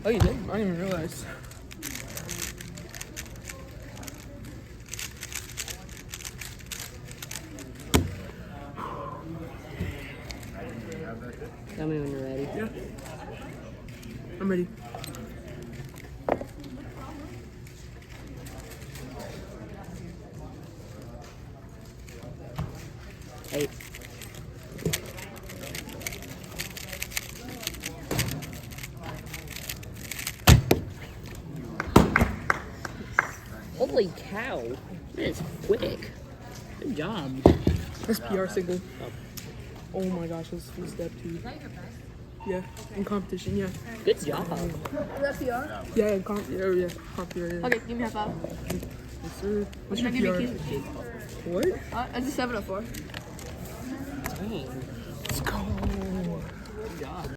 Oh, you did? I didn't even realize. Tell me when you're ready. Yeah. I'm ready. Eight. Holy cow. That's quick. Good job. That's PR single. Oh my gosh, that's full step two. Yeah, in competition, yeah. Good job. Is that PR? Yeah, in comp, yeah, comp PR, yeah. Okay, give me a high five. Yes, sir. What's Can your I give you PR? a kiss? What? It's a 7 or 4. Dang.